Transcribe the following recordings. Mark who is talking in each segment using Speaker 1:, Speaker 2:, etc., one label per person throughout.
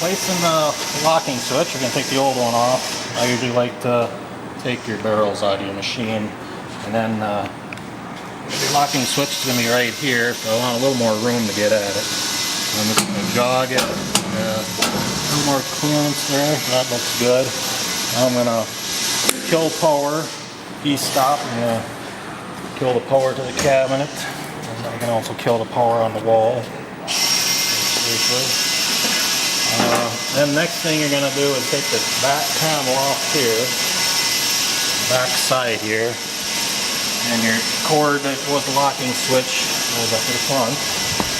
Speaker 1: Placing the locking switch, you're going to take the old one off. I usually like to take your barrels out of your machine, and then the locking switch is going to be right here, so I want a little more room to get at it. I'm just going to jog it, a little more clearance there, that looks good. Now I'm going to kill power, E-stop, I'm going to kill the power to the cabinet, and I can also kill the power on the wall. Then next thing you're going to do is take the back panel off here, back side here, and your cord with the locking switch goes up to the front.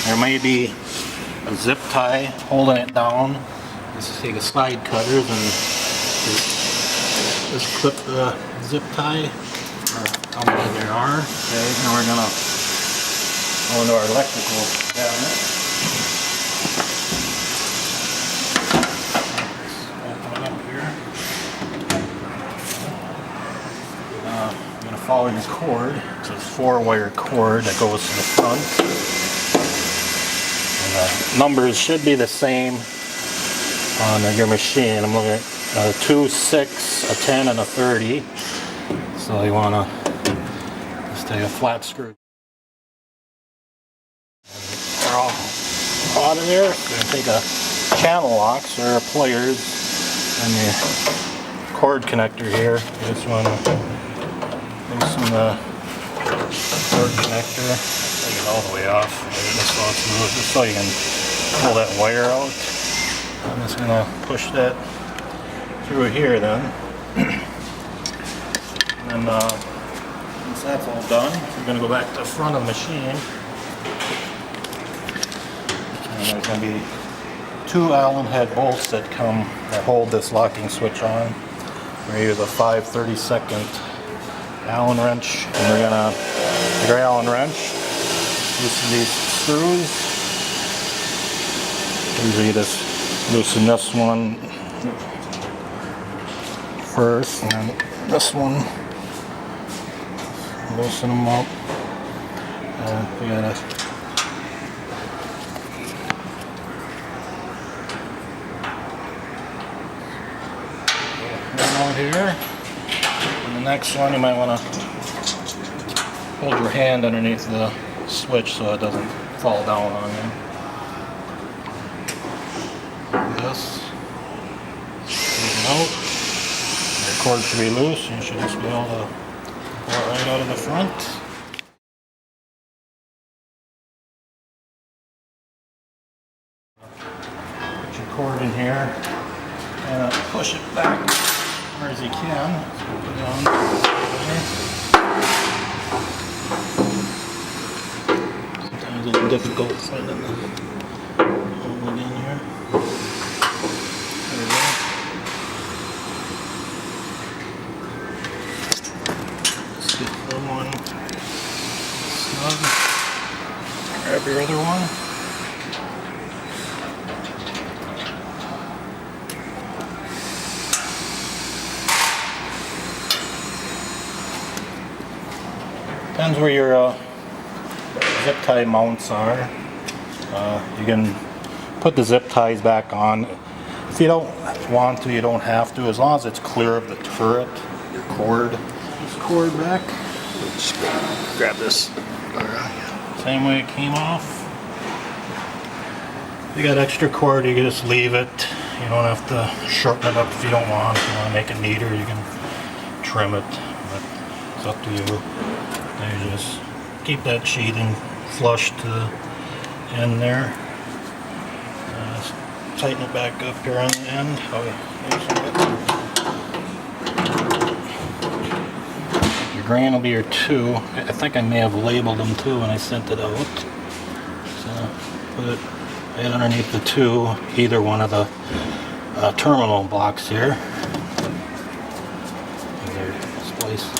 Speaker 1: There may be a zip tie holding it down. Just take a slide cutter and just clip the zip tie, or how many there are. Okay, now we're going to go into our electrical cabinet. Following the cord, it's a 4-wire cord that goes to the front. And the numbers should be the same on your machine. I'm looking at a 2, 6, a 10, and a 30. So you want to just take a flat screw. They're all out of there. You're going to take a channel locks or pliers and your cord connector here. You just want to loosen the cord connector, take it all the way off, just so you can pull that wire out. I'm just going to push that through here then. And once that's all done, we're going to go back to the front of the machine. And there's going to be 2 Allen head bolts that hold this locking switch on. We're going to use a 5/32 Allen wrench, and we're gonna take our Allen wrench, loosen these screws. Usually just loosen this one first, and then this one. Loosen them up. We gotta out here. The next one, you might want to hold your hand underneath the switch so it doesn't fall down on you. This. Out. Your cord should be loose. You should just be able to pull it right out of the front. Put your cord in here and push it back as you can. So put it on there. Sometimes it's difficult finding the hole in here. There we go. Let's get the one snug. Grab your other one. Depends where your zip tie mounts are. You can put the zip ties back on. If you don't want to, you don't have to, as long as it's clear of the turret, your cord. This cord back. Just grab this. Same way it came off. If you got extra cord, you can just leave it. You don't have to shorten it up if you don't want. If you want to make it neater, you can trim it. But it's up to you. You just keep that sheathing flush to the end there. Just tighten it back up here on the end. Your grain will be your 2. I think I may have labeled them too when I sent it out. So put it right underneath the 2, either one of the terminal blocks here. They're spliced.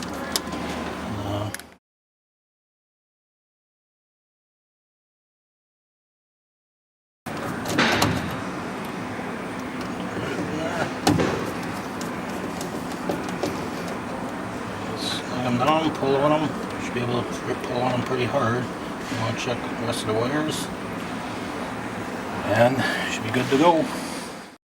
Speaker 1: Them down, pull on them. You should be able to pull on them pretty hard. You want to check the rest of the wires, and you should be good to go.